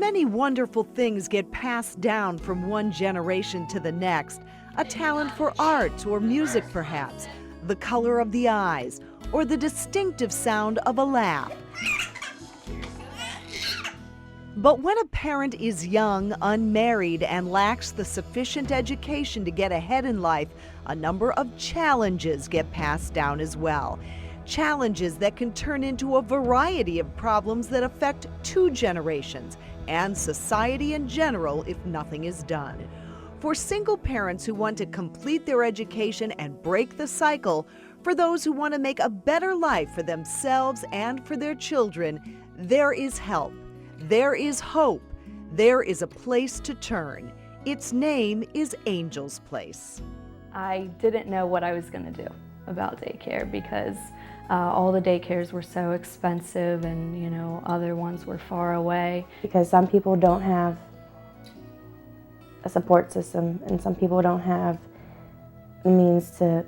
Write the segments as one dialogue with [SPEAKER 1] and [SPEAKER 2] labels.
[SPEAKER 1] Many wonderful things get passed down from one generation to the next. A talent for art or music perhaps, the color of the eyes, or the distinctive sound of a laugh. But when a parent is young, unmarried, and lacks the sufficient education to get ahead in life, a number of challenges get passed down as well. Challenges that can turn into a variety of problems that affect two generations and society in general if nothing is done. For single parents who want to complete their education and break the cycle, for those who want to make a better life for themselves and for their children, there is help. There is hope. There is a place to turn. Its name is Angel's Place.
[SPEAKER 2] I didn't know what I was going to do about daycare because all the daycares were so expensive and, other ones were far away.
[SPEAKER 3] Because some people don't have a support system and some people don't have the means to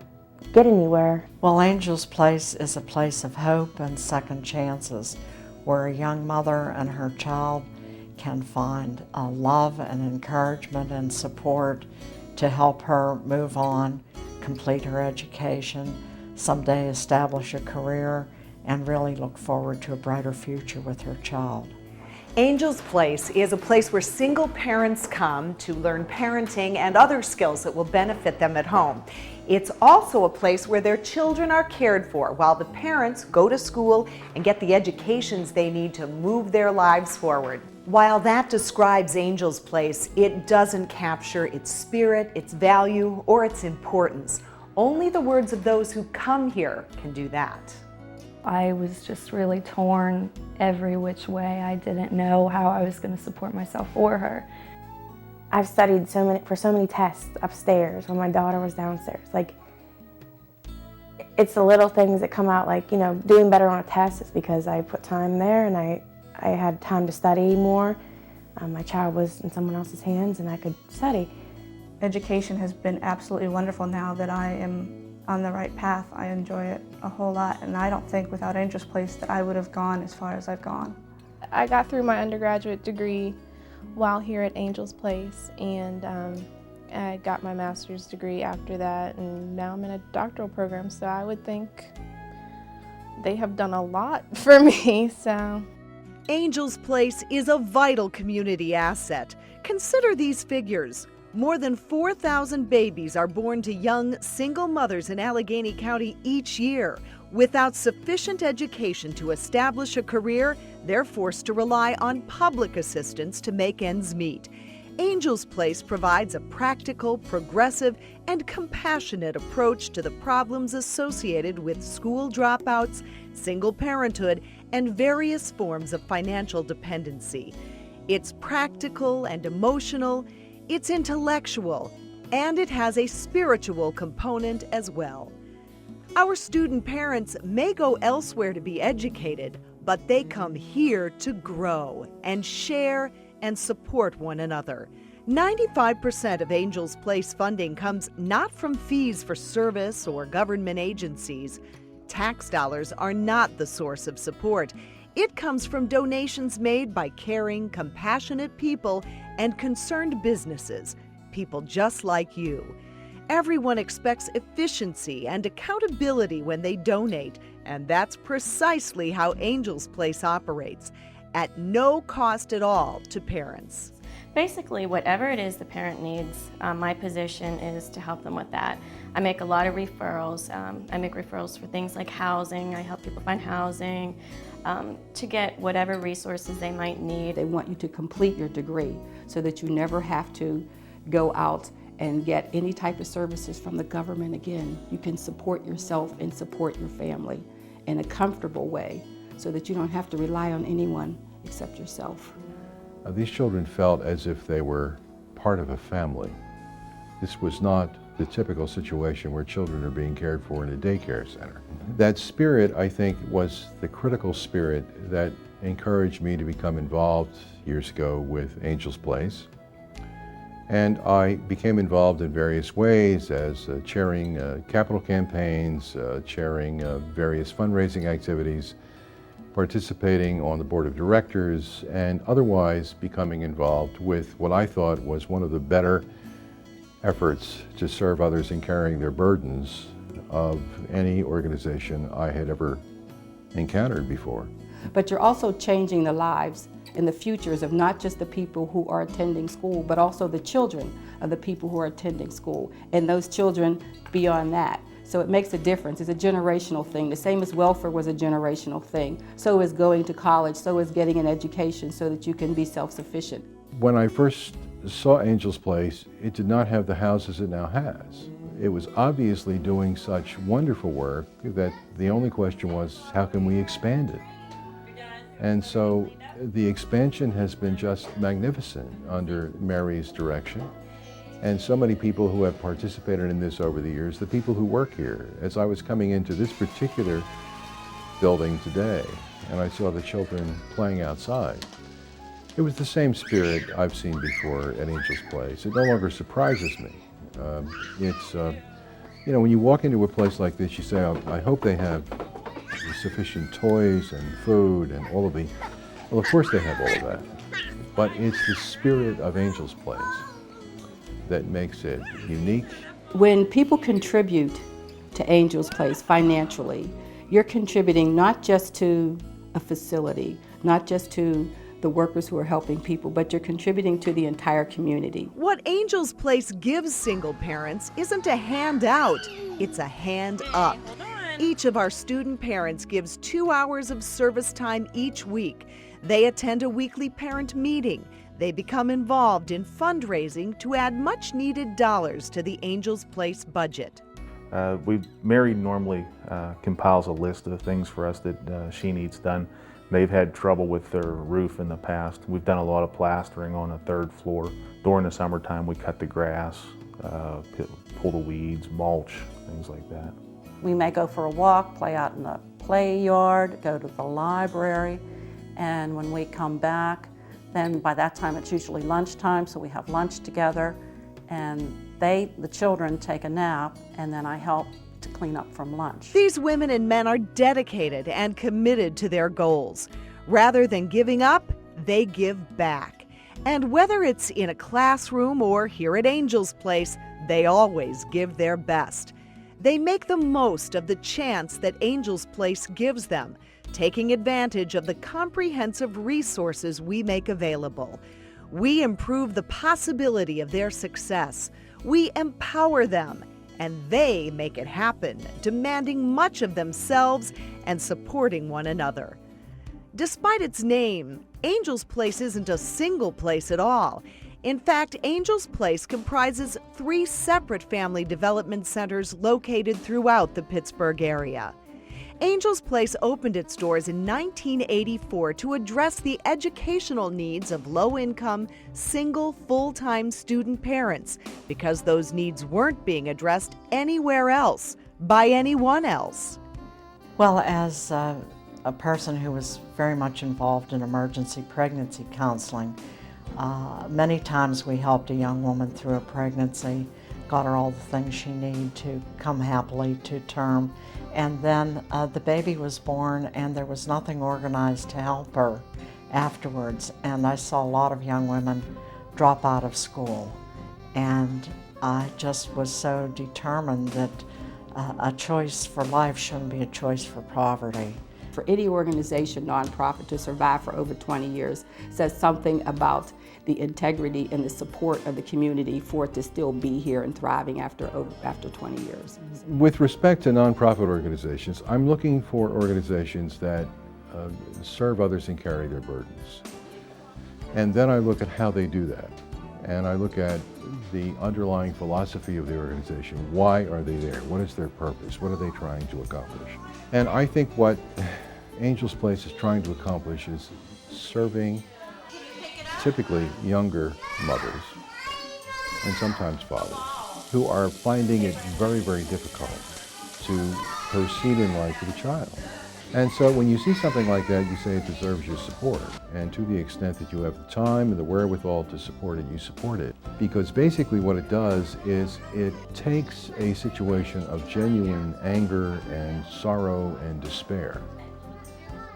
[SPEAKER 3] get anywhere.
[SPEAKER 4] Well, Angel's Place is a place of hope and second chances, where a young mother and her child can find love and encouragement and support to help her move on, complete her education, someday establish a career, and really look forward to a brighter future with her child.
[SPEAKER 1] Angel's Place is a place where single parents come to learn parenting and other skills that will benefit them at home. It's also a place where their children are cared for while the parents go to school and get the educations they need to move their lives forward. While that describes Angel's Place, it doesn't capture its spirit, its value, or its importance. Only the words of those who come here can do that.
[SPEAKER 2] I was just really torn every which way. I didn't know how I was going to support myself or her.
[SPEAKER 3] I've studied for so many tests upstairs when my daughter was downstairs. It's the little things that come out, doing better on a test is because I put time there and I had time to study more. My child was in someone else's hands and I could study.
[SPEAKER 5] Education has been absolutely wonderful now that I am on the right path. I enjoy it a whole lot, and I don't think without Angel's Place that I would have gone as far as I've gone.
[SPEAKER 6] I got through my undergraduate degree while here at Angel's Place, and I got my master's degree after that, and now I'm in a doctoral program, so I would think they have done a lot for me, so.
[SPEAKER 1] Angel's Place is a vital community asset. Consider these figures. More than 4,000 babies are born to young single mothers in Allegheny County each year. Without sufficient education to establish a career, they're forced to rely on public assistance to make ends meet. Angel's Place provides a practical, progressive, and compassionate approach to the problems associated with school dropouts, single parenthood, and various forms of financial dependency. It's practical and emotional, it's intellectual, and it has a spiritual component as well. Our student parents may go elsewhere to be educated, but they come here to grow and share and support one another. 95% of Angel's Place funding comes not from fees for service or government agencies. Tax dollars are not the source of support. It comes from donations made by caring, compassionate people and concerned businesses, people just like you. Everyone expects efficiency and accountability when they donate, and that's precisely how Angel's Place operates, at no cost at all to parents.
[SPEAKER 7] Basically, whatever it is the parent needs, my position is to help them with that. I make a lot of referrals. I make referrals for things like housing. I help people find housing, to get whatever resources they might need.
[SPEAKER 8] They want you to complete your degree so that you never have to go out and get any type of services from the government again. You can support yourself and support your family in a comfortable way so that you don't have to rely on anyone except yourself.
[SPEAKER 9] These children felt as if they were part of a family. This was not the typical situation where children are being cared for in a daycare center. That spirit, I think, was the critical spirit that encouraged me to become involved years ago with Angel's Place. And I became involved in various ways as chairing capital campaigns, chairing various fundraising activities, participating on the board of directors, and otherwise becoming involved with what I thought was one of the better efforts to serve others in carrying their burdens of any organization I had ever encountered before.
[SPEAKER 8] But you're also changing the lives and the futures of not just the people who are attending school, but also the children of the people who are attending school, and those children beyond that. So it makes a difference. It's a generational thing. The same as welfare was a generational thing. So is going to college, so is getting an education so that you can be self-sufficient.
[SPEAKER 9] When I first saw Angel's Place, it did not have the houses it now has. It was obviously doing such wonderful work that the only question was, how can we expand it? And so the expansion has been just magnificent under Mary's direction. And so many people who have participated in this over the years, the people who work here. As I was coming into this particular building today, and I saw the children playing outside, it was the same spirit I've seen before at Angel's Place. It no longer surprises me. You know, when you walk into a place like this, you say, I hope they have sufficient toys and food and all of the, well, of course they have all of that, but it's the spirit of Angel's Place that makes it unique.
[SPEAKER 8] When people contribute to Angel's Place financially, you're contributing not just to a facility, not just to the workers who are helping people, but you're contributing to the entire community.
[SPEAKER 1] What Angel's Place gives single parents isn't a handout, it's a hand up. Each of our student parents gives 2 hours of service time each week. They attend a weekly parent meeting. They become involved in fundraising to add much needed dollars to the Angel's Place budget.
[SPEAKER 10] Mary normally compiles a list of the things for us that she needs done. They've had trouble with their roof in the past. We've done a lot of plastering on the 3rd floor. During the summertime, we cut the grass, pull the weeds, mulch, things like that.
[SPEAKER 11] We may go for a walk, play out in the play yard, go to the library, and when we come back, then by that time it's usually lunchtime, so we have lunch together, and the children take a nap, and then I help to clean up from lunch.
[SPEAKER 1] These women and men are dedicated and committed to their goals. Rather than giving up, they give back. And whether it's in a classroom or here at Angel's Place, they always give their best. They make the most of the chance that Angel's Place gives them, taking advantage of the comprehensive resources we make available. We improve the possibility of their success. We empower them, and they make it happen, demanding much of themselves and supporting one another. Despite its name, Angel's Place isn't a single place at all. In fact, Angel's Place comprises 3 separate family development centers located throughout the Pittsburgh area. Angel's Place opened its doors in 1984 to address the educational needs of low-income, single, full-time student parents because those needs weren't being addressed anywhere else by anyone else.
[SPEAKER 4] Well, as a person who was very much involved in emergency pregnancy counseling, many times we helped a young woman through a pregnancy, got her all the things she needed to come happily to term, and then the baby was born and there was nothing organized to help her afterwards. And I saw a lot of young women drop out of school, and I just was so determined that a choice for life shouldn't be a choice for poverty.
[SPEAKER 8] For any organization, nonprofit, to survive for over 20 years says something about the integrity and the support of the community for it to still be here and thriving after 20 years.
[SPEAKER 9] With respect to nonprofit organizations, I'm looking for organizations that serve others and carry their burdens. And then I look at how they do that. And I look at the underlying philosophy of the organization. Why are they there? What is their purpose? What are they trying to accomplish? And I think what Angel's Place is trying to accomplish is serving typically younger mothers and sometimes fathers who are finding it very, very difficult to proceed in life with a child. And so when you see something like that, you say it deserves your support. And to the extent that you have the time and the wherewithal to support it, you support it. Because basically what it does is it takes a situation of genuine anger and sorrow and despair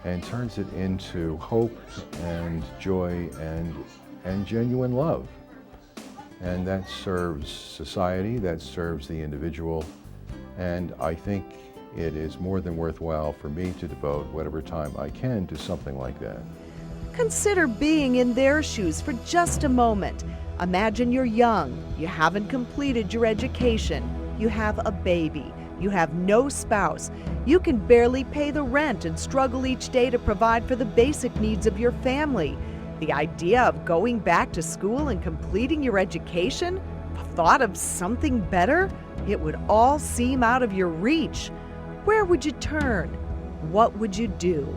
[SPEAKER 9] and turns it into hope and joy and genuine love. And that serves society, that serves the individual, and I think it is more than worthwhile for me to devote whatever time I can to something like that.
[SPEAKER 1] Consider being in their shoes for just a moment. Imagine you're young, you haven't completed your education, you have a baby, you have no spouse, you can barely pay the rent and struggle each day to provide for the basic needs of your family. The idea of going back to school and completing your education? The thought of something better? It would all seem out of your reach. Where would you turn? What would you do?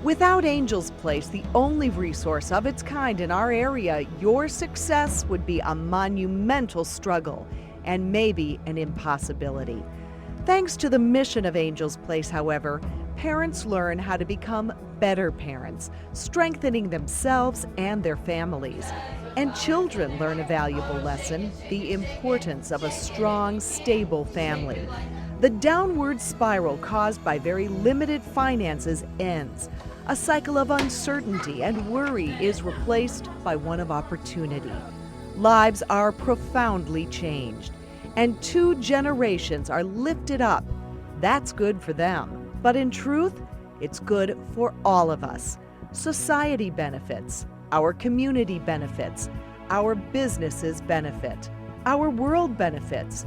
[SPEAKER 1] Without Angel's Place, the only resource of its kind in our area, your success would be a monumental struggle and maybe an impossibility. Thanks to the mission of Angel's Place, however, parents learn how to become better parents, strengthening themselves and their families. And children learn a valuable lesson, the importance of a strong, stable family. The downward spiral caused by very limited finances ends. A cycle of uncertainty and worry is replaced by one of opportunity. Lives are profoundly changed, and 2 generations are lifted up. That's good for them, but in truth, it's good for all of us. Society benefits, our community benefits, our businesses benefit, our world benefits.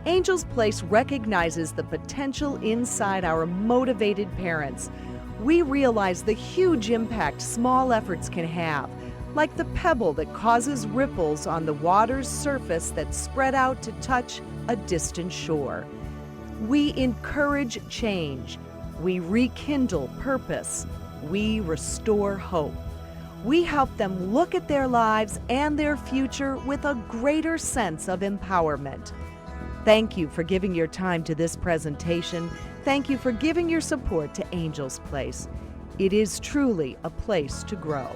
[SPEAKER 1] Angel's Place recognizes the potential inside our motivated parents. We realize the huge impact small efforts can have, like the pebble that causes ripples on the water's surface that spread out to touch a distant shore. We encourage change. We rekindle purpose. We restore hope. We help them look at their lives and their future with a greater sense of empowerment. Thank you for giving your time to this presentation. Thank you for giving your support to Angel's Place. It is truly a place to grow.